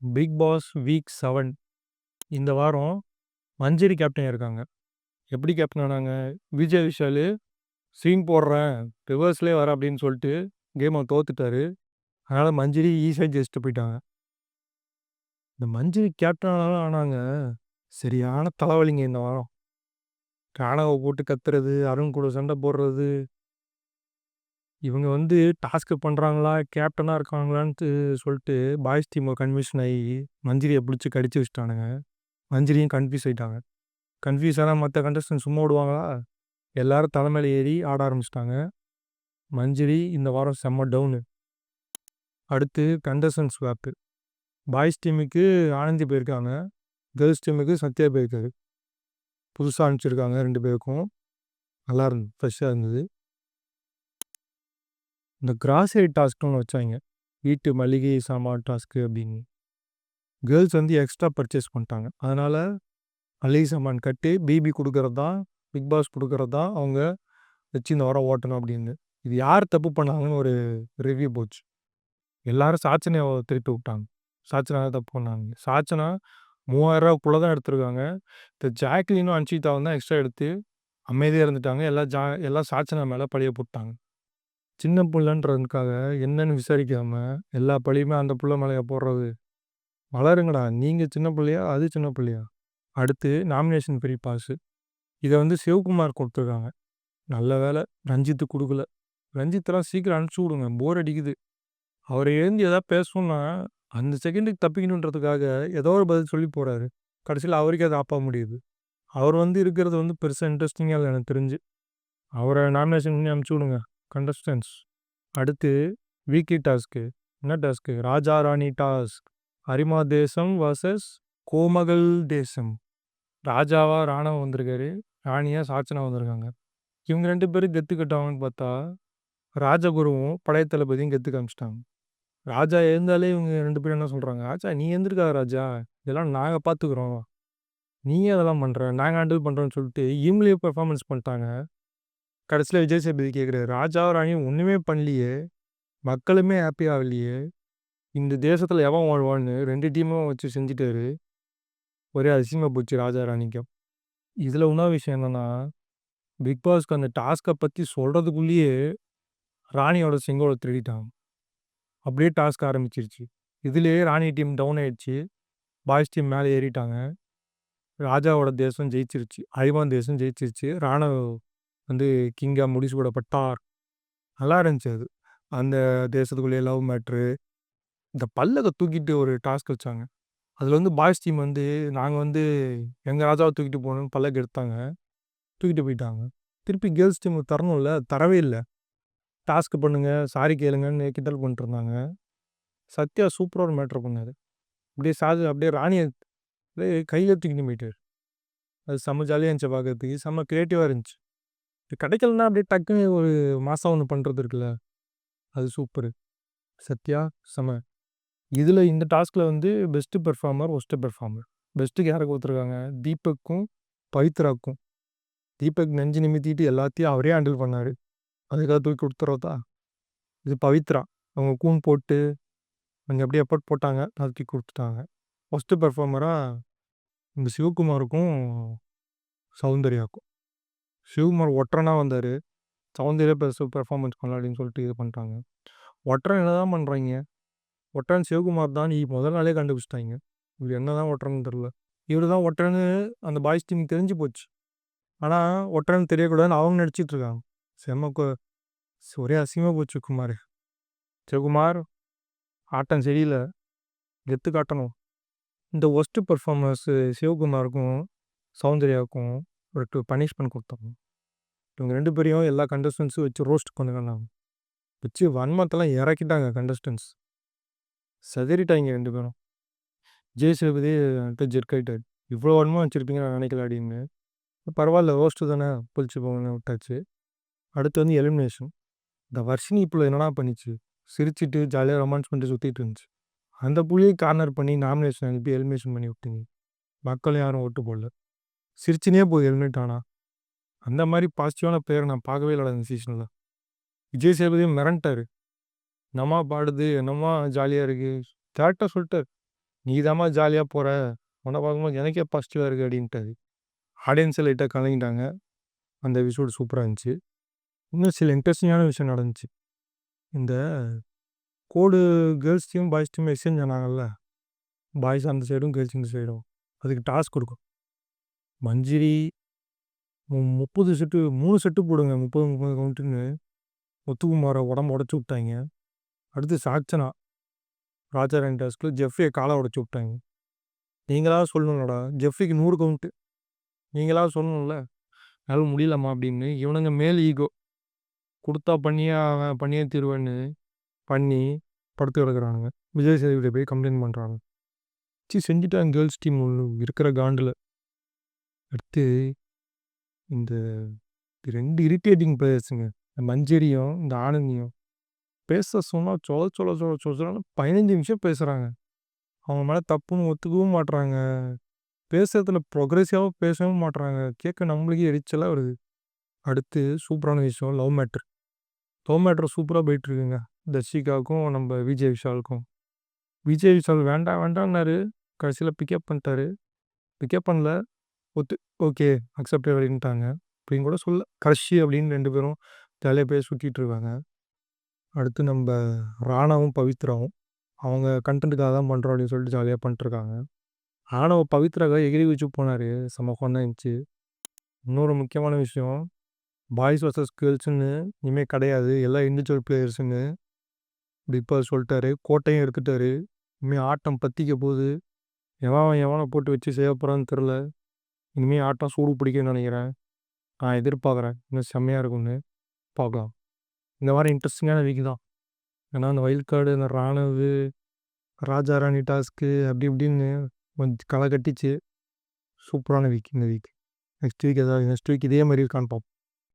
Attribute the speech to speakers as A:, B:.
A: Big pass week 7 இந்த வாரம் மஞ்சரி captain இருக்காங்க. எப்படி கேப்டன் ஆனாங்க? விஜய் விஷாலு சீன் போடுறேன், ரிவர்ஸ்லயே வரேன் அப்படின்னு சொல்லிட்டு கேம தோத்துட்டாரு. அதனால மஞ்சரி ஈஸியா ஜெயிச்சுட்டு போயிட்டாங்க. இந்த மஞ்சரி கேப்டன் ஆனாலும் ஆனாங்க. சரியான தலைவலிங்க இந்த வாரம். ராணாவ போட்டு கத்துறது, அருண் கூட சண்டை போடுறது. இவங்க டாஸ்க் பண்றாங்களா, கேப்டனா இருக்காங்களான்ட்டு சொல்லிட்டு பாய்ஸ் டீம் கன்ஃபியூஷன் ஆயி மஞ்சரிய பிடிச்சு கடிச்சு வச்சுட்டானுங்க. மஞ்சரியும் கன்ஃபியூஸ் ஆயிட்டாங்க. கன்ஃபியூஸ் ஆனா மத்த கண்டஸ்டன்ட் சும்மா விடுவாங்களா? எல்லாரும் தலை மேல ஏறி ஆட ஆரம்பிச்சுட்டாங்க. மஞ்சரி இந்த வாரம் செம்ம டவுனு. அடுத்து கண்டஸ்டன்ட் ஸ்வாப்பு. பாய்ஸ் டீமுக்கு ஆனந்தி போயிருக்காங்க. கேர்ள்ஸ் டீமுக்கு சத்யா போயிருக்காரு. புதுசா அனுப்பிச்சிருக்காங்க 2 பேருக்கும். நல்லா இருந்தது. ஃப்ரெஷ்ஷா இருந்தது. இந்த கிராசரி டாஸ்க்னு ஒண்ணு வச்சாய்ங்க. வீட்டு மளிகை சாமான் டாஸ்க்கு அப்படின்னு. கேர்ள்ஸ் எக்ஸ்ட்ரா பர்ச்சேஸ் பண்ணிட்டாங்க. அதனால மளிகை சாமான் கட்டி பிபி குடுக்கறது தான், பிக் பாஸ் குடுக்கறது தான் அவங்க வச்சு இந்த வாரம் ஓட்டணும் அப்படின்னு. இது யார் தப்பு பண்ணாங்கன்னு ஒரு ரிவ்யூ போச்சு. எல்லாரும் சாச்சனைய திருப்பி விட்டாங்க. சாச்சனா தான் தப்பு பண்ணாங்க. சாச்சனா ரூ. 3000க்குள்ள தான் எடுத்திருக்காங்க. இந்த ஜாக்லினும், அன்ஷிதாவும் தான் எக்ஸ்ட்ரா எடுத்து அமைதியா இருந்துட்டாங்க. எல்லாம் சாச்சனா மேல பழிய போட்டாங்க. சின்ன புள்ளன்றதுக்காக என்னன்னு விசாரிக்காம எல்லா பழியுமே அந்த புள்ள மேலயா போடுறது? வளருங்கடா. நீங்க சின்ன புள்ளையா? அது சின்ன புள்ளையா? அடுத்து நாமினேஷன் ஃப்ரீ பாஸு. இத சிவகுமார் குடுத்துருக்காங்க. நல்ல வேளை ரஞ்சித்துக்கு குடுக்கல. ரஞ்சித்தெல்லாம் சீக்கிரம் அனுப்பிச்சு விடுங்க. போர் அடிக்குது. அவரு எழுந்து ஏதாவது பேசணும்னா, அந்த செகண்டுக்கு தப்பிக்கணுன்றதுக்காக ஏதோ ஒரு பதில் சொல்லி போறாரு. கடைசியில அவருக்கே அது ஆப்பா முடியுது. அவர் இருக்கிறது பெருசா இன்ட்ரெஸ்டிங்கா இல்ல எனக்கு தெரிஞ்சு. அவர நாமினேஷன் பண்ணி அனுப்பிச்சு விடுங்க. கண்டஸ்டன்ட்ஸ். அடுத்து வீக்லி டாஸ்க்கு. என்ன டாஸ்க்கு? ராஜா ராணி டாஸ்க். அரிமா தேசம் வர்சஸ் கோமகள் தேசம். ராஜாவா ராணவ் வந்திருக்காரு. ராணியா சாச்சனா வந்திருக்காங்க. இவங்க 2 பேரும் கெத்து கட்டுவாங்கன்னு பார்த்தா, ராஜகுருவும் படைய தளபதியும் கெத்து காமிச்சுட்டாங்க. ராஜா எழுந்தாலே இவங்க 2 பேரும் என்ன சொல்றாங்க? "ராஜா நீ எந்திரிக்காத ராஜா. இதெல்லாம் நாங்க பார்த்துக்குறோம். நீ ஏன் அதெல்லாம் பண்ற? நாங்க ஹேண்டில் பண்றோம்ன்னு" சொல்லிட்டு இவங்களே பெர்ஃபார்மன்ஸ் பண்ணிட்டாங்க. கடைசியில விஜய் சேதுபதி கேட்குறாரு, "ராஜாவும் ராணியும் ஒண்ணுமே பண்ணலையே. மக்களுமே ஹாப்பி ஆகலையே. இந்த தேசத்துல எவன் வாழ்வான்னு 2 டீமும் வச்சு செஞ்சுட்டாரு. ஒரே அசிங்கமா போச்சு ராஜா ராணிக்கும்." இதுல இன்னொரு விஷயம் என்னன்னா, பிக் பாஸ்க்கு அந்த டாஸ்க்க பத்தி சொல்றதுக்குள்ளேயே ராணியோட செங்கோல திருடிட்டாங்க. அப்படியே டாஸ்க் ஆரம்பிச்சிருச்சு. இதுலயே ராணி டீம் டவுன் ஆயிடுச்சு. பாய்ஸ் டீம் மேல ஏறிட்டாங்க. ராஜாவோட தேசம் ஜெயிச்சிருச்சு. ஐவான் தேசம் ஜெயிச்சிருச்சு. ராணவ் வந்து கிங்கா முடிசூடப்பட்டார். நல்லா இருந்துச்சு அது. அந்த தேசத்துக்குள்ளேயே லவ் மேட்ரு. இந்த பல்லக்க தூக்கிட்டு ஒரு டாஸ்க் வச்சாங்க. அதுல பாய்ஸ் டீம் நாங்க எங்க ராஜாவ தூக்கிட்டு போகணும்னு பல்லக்கு எடுத்தாங்க. தூக்கிட்டு போயிட்டாங்க. திருப்பி கேர்ள்ஸ் டீமுக்கு தரணும்ல, தரவே இல்ல. டாஸ்க் பண்ணுங்க, சாரி கேளுங்கன்னு கிண்டல் பண்ணிட்டுருந்தாங்க. சத்யா சூப்பரா ஒரு மேட்டர் பண்ணாரு. அப்படியே ராணிய அப்படியே கையில தூக்கிட்டு போயிட்டாரு. அது செம்ம ஜாலியா இருந்துச்சு பார்க்கறதுக்கு. செம்ம கிரியேட்டிவா இருந்துச்சு. இது கிடைக்கலன்னா அப்படியே டக்குன்னு ஒரு மாசா ஒண்ணு பண்றது இருக்குல்ல, அது சூப்பரு. சத்யா செம. இதுல இந்த டாஸ்க்ல பெஸ்ட் பெர்ஃபார்மர், வொர்ஸ்ட் பெர்ஃபார்மர். பெஸ்ட்டுக்கு யார குடுத்துருக்காங்க? தீபக்கும், பவித்ராக்கும். தீபக் நெஞ்சு நிமித்திட்டு எல்லாத்தையும் அவரே ஹேண்டில் பண்ணாரு. அதுக்காக தூக்கி குடுத்துறதா? இது பவித்ரா. அவங்க கூன் போட்டு கொஞ்சம் அப்படியே எஃபோர்ட் போட்டாங்க. அத தூக்கி குடுத்துட்டாங்க. வொர்ஸ்ட் பெர்ஃபார்மரா இந்த சிவகுமாருக்கும், சௌந்தர்யாவுக்கும். சிவகுமார் ஒற்றனா வந்தாரு. சௌந்தர்யா பெர்ஃபார்மன்ஸ் பண்ணல அப்படின்னு சொல்லிட்டு இது பண்ணிட்டாங்க. ஒற்றன் என்னதான் பண்றாய்ங்க? ஒற்றன் சிவகுமார் தான் முதல் நாளே கண்டுபிடிச்சுட்டாய்ங்க. இவரு என்னதான் ஒற்றன்னு தெரியல. இவரு தான் ஒற்றன்னு அந்த பாய்ஸ் டீமுக்கு தெரிஞ்சு போச்சு. ஆனா ஒற்றன்னு தெரியக்கூடாதுன்னு அவங்க நடிச்சிட்டு இருக்காங்க. செம்ம ஒரே அசிங்கமா போச்சு குமாரு. சிவகுமார் ஆட்டம் சரியில்ல. கெத்து காட்டணும். இந்த வொர்ஸ்ட் பெர்ஃபார்மர்ஸ் சிவகுமாருக்கும், சௌந்தர்யாவுக்கும் ஒரு பனிஷ்மென்ட் குடுத்தாங்க. இவங்க 2 பேரையும் எல்லா கண்டஸ்டன்ட்ஸும் வச்சு ரோஸ்ட் பண்ணுங்கன்னாங்க. வச்சு வன்மத்தெல்லாம் இறக்கிட்டாங்க கண்டஸ்டன்ட்ஸ். சிதறிட்டாய்ங்க 2 பேரும். விஜய் சேதுபதி ஜெர்க் ஆயிட்டாரு. இவ்வளோ வன்மம் வச்சிருப்பீங்கன்னு நான் நினைக்கல அப்படின்னு. பரவாயில்ல ரோஸ்ட்டு தானே பொழிச்சு போங்கன்னு விட்டாச்சு. அடுத்து எலிமினேஷன். இந்த வர்ஷினி புள்ள என்னடா பண்ணிச்சு? சிரிச்சுட்டு ஜாலியா ரொமான்ஸ் பண்ணிட்டு சுத்திட்டு இருந்துச்சு. அந்த புள்ளையும் கார்னர் பண்ணி நாமினேஷன் அனுப்பி எலிமினேஷன் பண்ணி விட்டீங்க. மக்களும் யாரும் ஓட்டு போடல. சிரிச்சுனே போகுது எலிமினேட் ஆனா. அந்த மாரி பாசிட்டிவான பிளேயர நான் பார்க்கவே இல்லடா இந்த சீசன்ல. விஜய் சேதுபதியும் மிரண்டுட்டாரு. என்னம்மா பாடுது? என்னம்மா ஜாலியா இருக்கு? டைரக்ட்டா சொல்ட்டாரு. நீ தாம்மா ஜாலியா போற. உன்ன பார்க்கும்போது எனக்கே பாசிட்டிவா இருக்கு அப்படின்ட்டாரு. ஆடியன்ஸே லைட்டா கலங்கிட்டாங்க. அந்த எபிசோடு சூப்பரா இருந்துச்சு. இன்னும் சில இன்ட்ரெஸ்டிங்கான விஷயம் நடந்துச்சு. இந்த கோடு girls team, boys team exchange ஆனாங்கல்ல. பாய்ஸ் அந்த சைடும், கேர்ள்ஸ் இந்த சைடும். அதுக்கு டாஸ்க் கொடுக்கும். மஞ்சரி 30 செட்டு 3 செட்டு போடுங்க. 30 கவுண்ட்டுன்னு முத்துக்குமாரை உடம்பு உடச்சி விட்டாங்க. அடுத்து சாட்சனா ராஜாராணி டாஸ்கில் ஜெஃப்ரியை காலை உடச்சி விட்டாங்க. நீங்களா சொல்லணும்லடா, ஜெஃப்ரிக்கு 100 கவுண்ட்டு. நீங்களா சொல்லணும்ல, என்னால் முடியலம்மா அப்படின்னு. இவனுங்க மேல் ஈகோ கொடுத்தா பண்ணியே தீருவேன்னு பண்ணி படுத்து கிடக்குறானுங்க. விஜய் சேதுபதியை போய் கம்ப்ளைண்ட் பண்ணுறாங்க. செஞ்சுட்டாங்க கேர்ள்ஸ் டீம் இருக்கிற காண்டில். அடுத்து இந்த 2 இரிட்டேட்டிங் பிளேயர்ஸுங்க, இந்த மஞ்சரியும் இந்த ஆனந்தியும் பேச சொன்னால் சொல்லன்னு 15 நிமிஷம் பேசுகிறாங்க. அவங்க மேலே தப்புன்னு ஒத்துக்கவும் மாட்டுறாங்க. பேசுறதுல ப்ரொக்ரெசிவாக பேசவும் மாட்டுறாங்க. கேட்க நம்மளுக்கே எரிச்சலாக வருது. அடுத்து சூப்பரான விஷயம் லவ் மேட்ரு சூப்பராக போயிட்டுருக்குங்க. தர்ஷிகாவுக்கும் நம்ம விஜய் விஷாலுக்கும். விஜய் விஷால் வேண்டாம் வேண்டாம்னாரு. கடைசியில் பிக்கப் பண்ணிட்டாரு. பிக்கப் பண்ணல, ஓகே அக்செப்ட் அப்படின்ட்டாங்க. அப்படின்னு கூட சொல்ல, கர்ஷி அப்படின்னு 2 பேரும் ஜாலியாக போய் சுற்றிட்டு இருக்காங்க. அடுத்து நம்ம ராணாவும் பவித்ராவும் அவங்க கண்டென்ட்டுக்காக தான் பண்ணுறோம் அப்படின்னு சொல்லிட்டு ஜாலியாக பண்ணிட்டுருக்காங்க. ராணவ பவித்ராக்காக எகிரி வச்சு போனார். செம்ம ஃபன்னாக இருந்துச்சு. இன்னொரு முக்கியமான விஷயம், பாய்ஸ் வர்சஸ் கேர்ள்ஸுன்னு இனிமேல் கிடையாது, எல்லாம் இண்டிவிஜுவல் பிளேயர்ஸுன்னு பிக் பாஸ் சொல்லிட்டாரு. கோட்டையும் எடுத்துட்டாரு. இனிமேல் ஆட்டம் பற்றிக்க போகுது. எவனை போட்டு வச்சு செய்ய போகிறான்னு தெரில. இனிமேல் ஆட்டம் சூடு பிடிக்கும்னு நினைக்கிறேன். நான் எதிர்பார்க்குறேன். இன்னும் செம்மையாக இருக்கும்னு பார்க்கலாம். இந்த மாதிரி இன்ட்ரெஸ்டிங்கான வீக் தான். ஏன்னா அந்த வைல்ட் கார்டு, இந்த ராணுவு, ராஜாராணி டாஸ்க்கு அப்படி இப்படின்னு கொஞ்சம் களை கட்டிச்சு. சூப்பரான வீக் இந்த வீக். நெக்ஸ்ட் வீக் இதே மாதிரி இருக்கான்னு பார்ப்போம்.